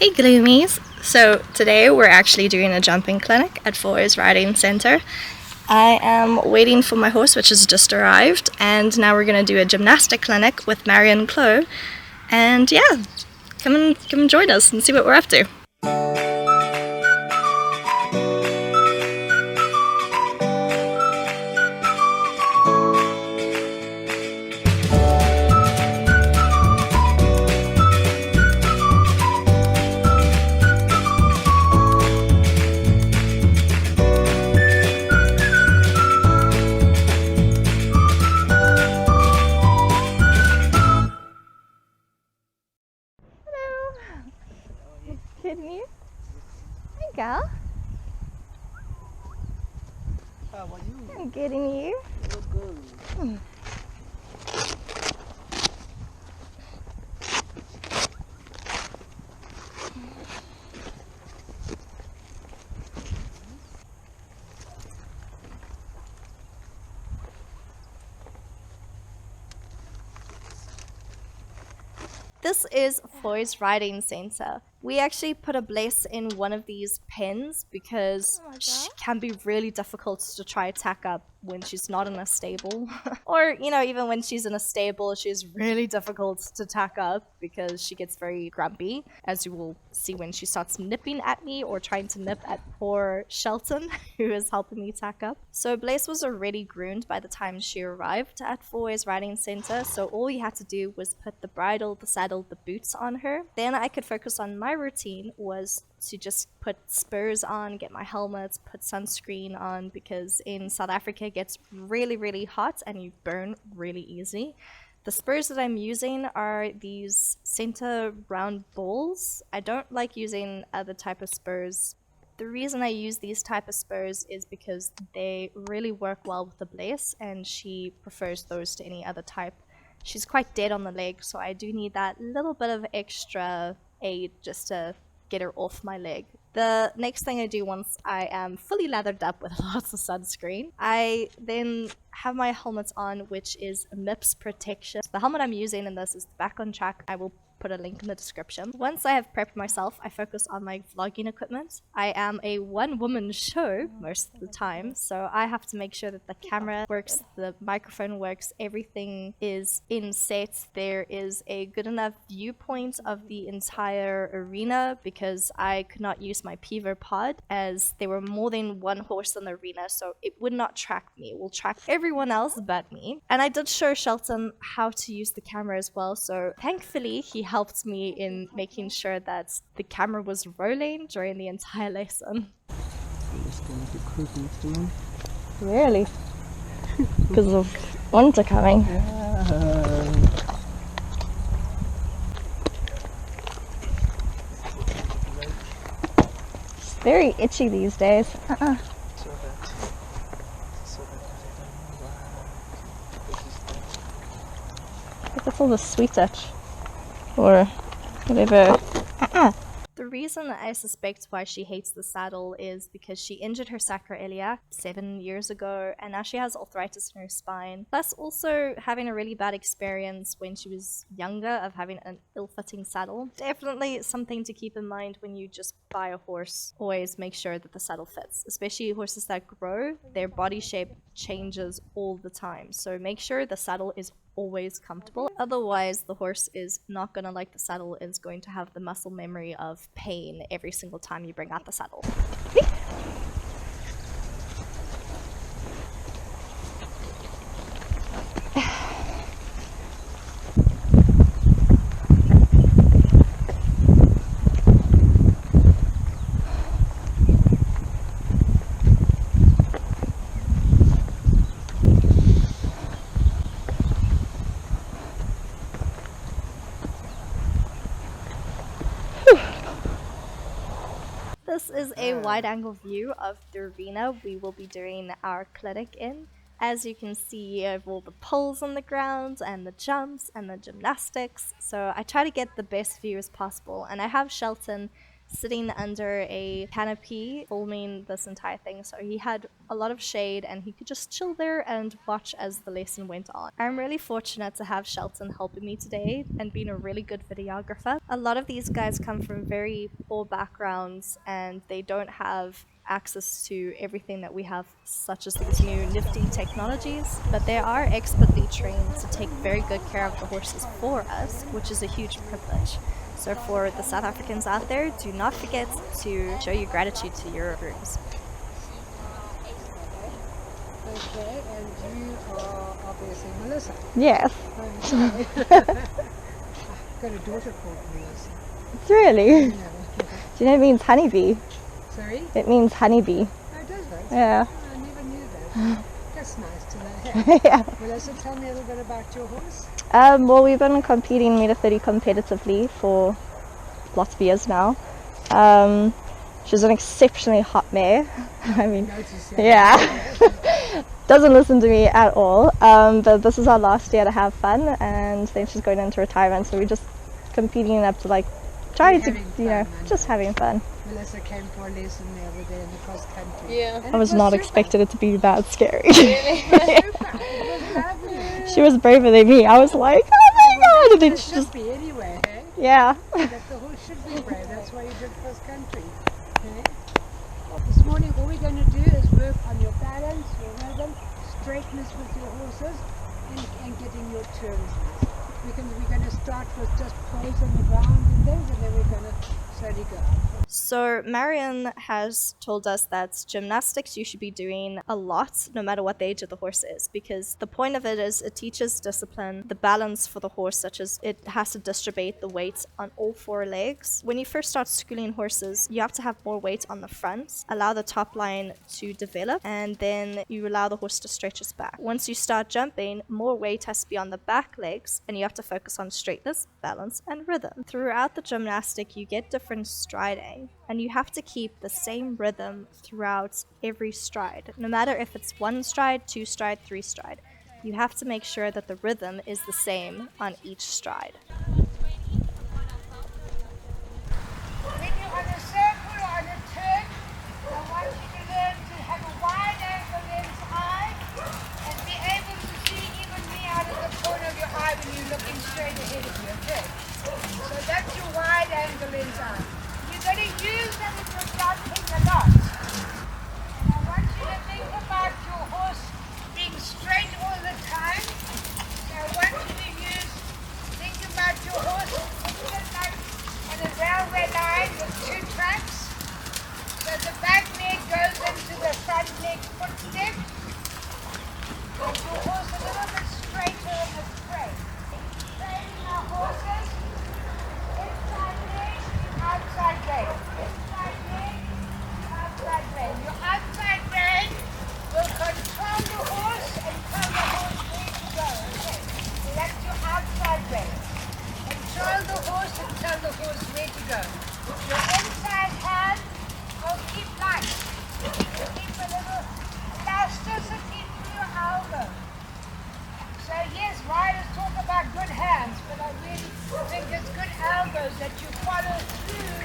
Hey Gloomies! So today we're actually doing a jumping clinic at Fourways Riding Centre. I am waiting for my horse, which has just arrived, and now we're going to do a gymnastic clinic with Marion Clough. And yeah, come and join us and see what we're up to. Kidding you? Hey girl. How are you? I'm getting you. Look good. This is Fourways Riding Centre. We actually put Ablesse in one of these pens because she can be really difficult to try tack up when she's not in a stable. Or, you know, even when she's in a stable, she's really difficult to tack up because she gets very grumpy, as you will see when she starts nipping at me or trying to nip at poor Shelton, who is helping me tack up. So Ablesse was already groomed by the time she arrived at Fourways Riding Centre, so all we had to do was put the bridle, the saddle, the boots on her. Then I could focus on my routine was to just put spurs on, get my helmet, put sunscreen on, because in South Africa it gets really hot and you burn really easy. The spurs that I'm using are these center round balls. I don't like using other type of spurs. The reason I use these type of spurs is because they really work well with the Ablesse, and she prefers those to any other type. She's quite dead on the leg, so I do need that little bit of extra aid just to get her off my leg. The next thing I do once I am fully lathered up with lots of sunscreen, I then have my helmet on, which is MIPS protection. The helmet I'm using in this is Back on Track. I will put a link in the description. Once I have prepped myself, I focus on my vlogging equipment. I am a one-woman show most of the time, so I have to make sure that the camera works, the microphone works, everything is in set. There is a good enough viewpoint of the entire arena because I could not use my Peaver pod as there were more than one horse in the arena, so it would not track me. It will track everyone else but me. And I did show Shelton how to use the camera as well, so thankfully he helped me in making sure that the camera was rolling during the entire lesson. It's gonna be creepy soon. Really? Because of winter coming. Yeah. It's very itchy these days. So that It's all the sweet touch. Or whatever. The reason I suspect why she hates the saddle is because she injured her sacroiliac 7 years ago, and now she has arthritis in her spine. Plus also having a really bad experience when she was younger of having an ill-fitting saddle. Definitely something to keep in mind when you just buy a horse. Always make sure that the saddle fits. Especially horses that grow, their body shape changes all the time. So make sure the saddle is always comfortable. Otherwise, the horse is not going to like the saddle, is going to have the muscle memory of pain every single time you bring out the saddle. This is a wide-angle view of the arena we will be doing our clinic in. As you can see, you have all the poles on the ground and the jumps and the gymnastics. So I try to get the best view as possible, and I have Shelton sitting under a canopy filming this entire thing, so he had a lot of shade and he could just chill there and watch as the lesson went on. I'm really fortunate to have Shelton helping me today and being a really good videographer. A lot of these guys come from very poor backgrounds and they don't have access to everything that we have, such as these new nifty technologies, but they are expertly trained to take very good care of the horses for us, which is a huge privilege. So for the South Africans out there, do not forget to show your gratitude to your grooms. Okay, and you are obviously Melissa. Yes. I've got a daughter called Melissa. Really? Yeah. Do you know it means honeybee? Sorry? It means honeybee. Oh, does it? Yeah. I never knew that. That's nice to know. Hey? Yeah. Melissa, tell me a little bit about your horse. Well, we've been competing meter 30 competitively for lots of years now. She's an exceptionally hot mare. I mean, Notice, yeah. Doesn't listen to me at all. But this is our last year to have fun, and then she's going into retirement. So we're just competing up to like trying to, Having you know, fun, just having fun. Melissa came for a lesson the other day in the cross country. Yeah. And I was it not super. expecting it to be that scary. It was lovely. She was braver than me. I was like, oh my god! And then It she should just, be anyway, hey? yeah. That the horse should be brave. That's why you did cross country. Okay? This morning, all we're going to do is work on your balance, your rhythm, straightness with your horses, and getting your turns. We're going to start with just poise on the ground and things, and then we're going to slowly go up. So Marion has told us that gymnastics you should be doing a lot, no matter what the age of the horse is, because the point of it is it teaches discipline, the balance for the horse, such as it has to distribute the weight on all four legs. When you first start schooling horses, you have to have more weight on the front, allow the top line to develop, and then you allow the horse to stretch its back. Once you start jumping, more weight has to be on the back legs, and you have to focus on straightness, balance, and rhythm. Throughout the gymnastic, you get different striding, and you have to keep the same rhythm throughout every stride. No matter if it's 1 stride, 2 stride, 3 stride, you have to make sure that the rhythm is the same on each stride. When you're on a circle or on a turn, I want you to learn to have a wide angle lens eye and be able to see even me out of the corner of your eye when you're looking straight ahead of you, okay? So that's your wide angle lens eye. You're going to use that in your jumping a lot. And I want you to think about your horse being straight all the time. So I want you to think about your horse looking like on a railway line with 2 tracks. So the back leg goes into the front leg footstep. And your horse a little bit straighter in the straight. Training our horses. Inside leg, outside leg. Inside leg, outside leg. Your outside leg will control the horse and tell the horse where to go. Okay. So that's your outside leg. Control the horse and tell the horse where to go. Your inside hand will keep light. Keep a little elasticity through your elbow. So yes, riders talk about good hands, but I really think it's good elbows that you follow through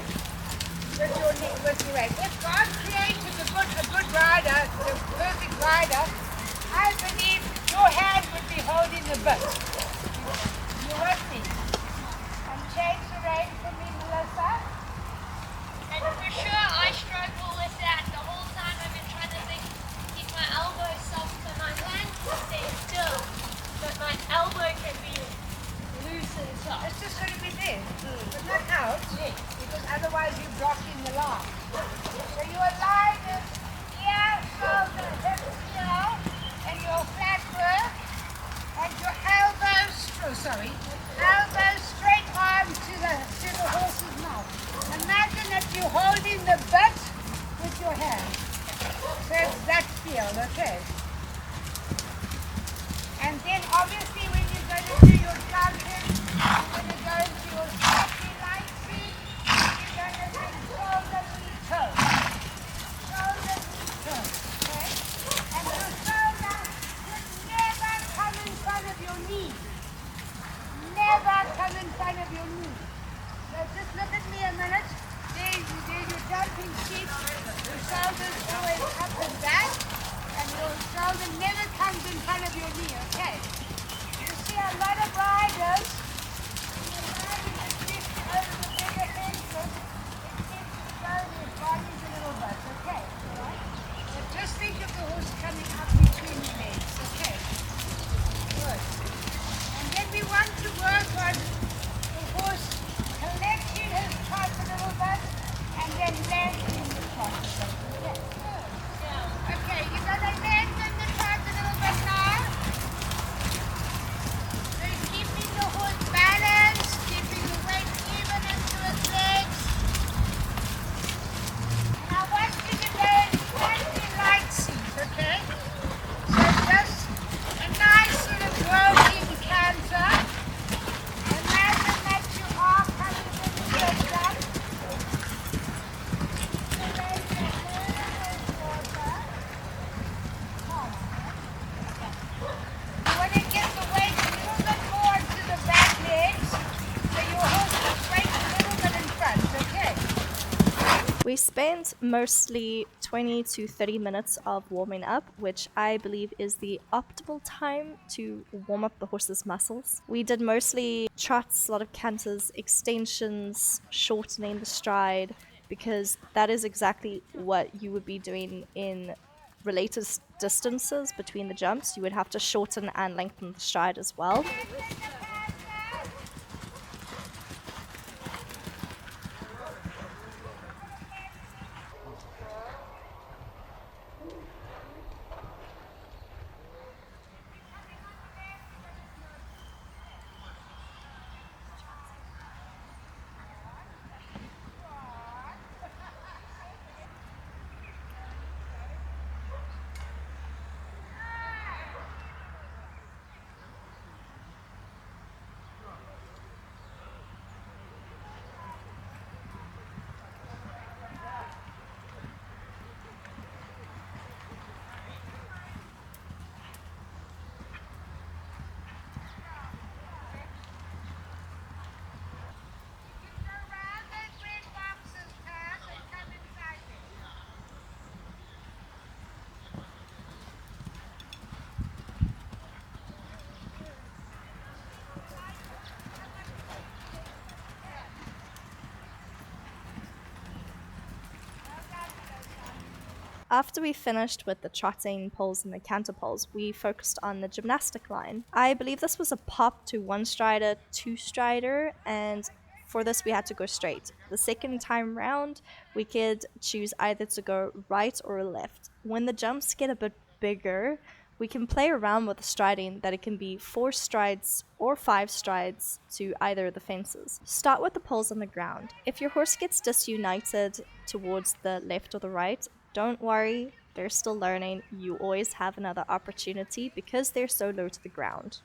with your neck, with your leg. If God created a good rider, the perfect rider, I believe your hand would be holding the bit. You with me? And change the rein for me, Melissa. And for sure, I struggle with that the whole time. I've been trying to keep my elbow soft so my hand can stay still, but my elbow can be loose and soft. It's just going to be there, but not out, because otherwise you're blocking the line. So your line is ear, shoulder, hip, heel, and your flat work, and your elbows straight arm to the horse's mouth. Imagine that you're holding the butt with your hand. So it's that feel, okay? And then obviously when you're going to do your jumping, you're going to go into your softly light feet, you're going to bring shoulder, knee, toe. Shoulder, knee, toe, okay? And your shoulder should never come in front of your knee. Never come in front of your knee. So just look at me a minute. There you shoulder never comes in front of your knee, okay? You see a lot of riders, when they're riding especially over the bigger fences, it tends to throw their bodies a little bit, okay? Alright? But just think of the horse coming up between your legs, okay? Good. And then we want to work on the horse collecting his trot a little bit and then landing the trot a bit, okay? Okay, you're going to lengthen the trot a little bit now. So you're keeping the horse balanced, keeping the weight even into his legs. And I want you to go slightly light seat, okay? So just a nice sort of rolling canter. Imagine that you are coming into a jump. So raise your hand water. You want to get the weight a little bit more onto the back legs, so your horse is weight a little bit in front, okay? We spent mostly 20 to 30 minutes of warming up, which I believe is the optimal time to warm up the horse's muscles. We did mostly trots, a lot of canters, extensions, shortening the stride, because that is exactly what you would be doing in related distances between the jumps. You would have to shorten and lengthen the stride as well. After we finished with the trotting poles and the canter poles, we focused on the gymnastic line. I believe this was a pop to one strider, two strider, and for this we had to go straight. The second time round, we could choose either to go right or left. When the jumps get a bit bigger, we can play around with the striding, that it can be 4 strides or 5 strides to either of the fences. Start with the poles on the ground. If your horse gets disunited towards the left or the right, don't worry, they're still learning. You always have another opportunity because they're so low to the ground.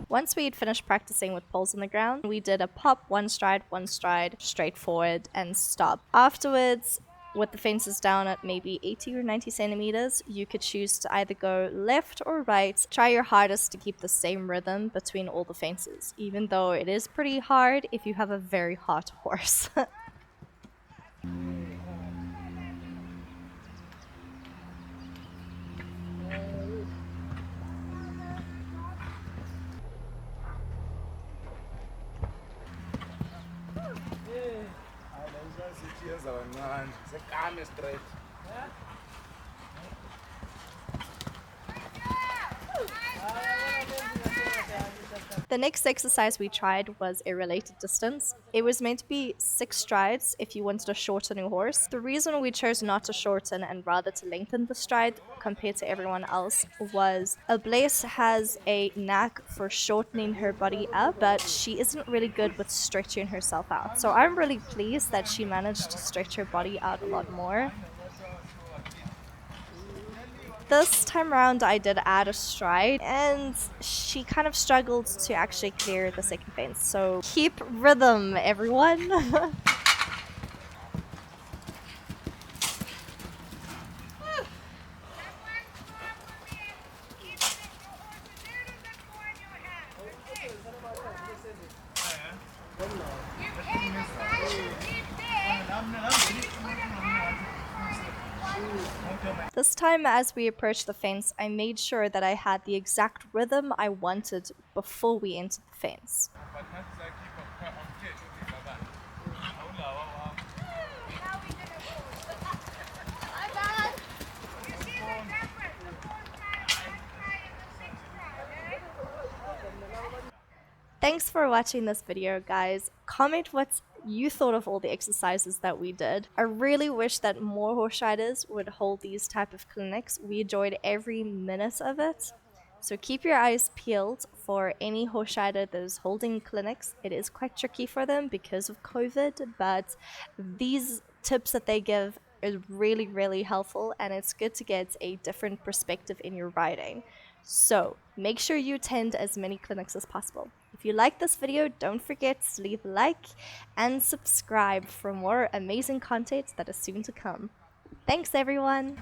Once we had finished practicing with poles on the ground, we did a pop, one stride, straight forward, and stop. Afterwards, with the fences down at maybe 80 or 90 centimeters, you could choose to either go left or right. Try your hardest to keep the same rhythm between all the fences, even though it is pretty hard if you have a very hot horse. The next exercise we tried was a related distance. It was meant to be 6 strides if you wanted to shorten your horse. The reason we chose not to shorten and rather to lengthen the stride compared to everyone else was Ablesse has a knack for shortening her body up, but she isn't really good with stretching herself out. So I'm really pleased that she managed to stretch her body out a lot more. This time around I did add a stride and she kind of struggled to actually clear the second fence. So keep rhythm, everyone. This time as we approached the fence, I made sure that I had the exact rhythm I wanted before we entered the fence. Thanks for watching this video, guys. Comment what you thought of all the exercises that we did. I really wish that more horse riders would hold these type of clinics. We enjoyed every minute of it. So keep your eyes peeled for any horse rider that is holding clinics. It is quite tricky for them because of COVID, but these tips that they give is really, really helpful, and it's good to get a different perspective in your riding. So make sure you attend as many clinics as possible. If you like this video, don't forget to leave a like and subscribe for more amazing content that is soon to come. Thanks everyone!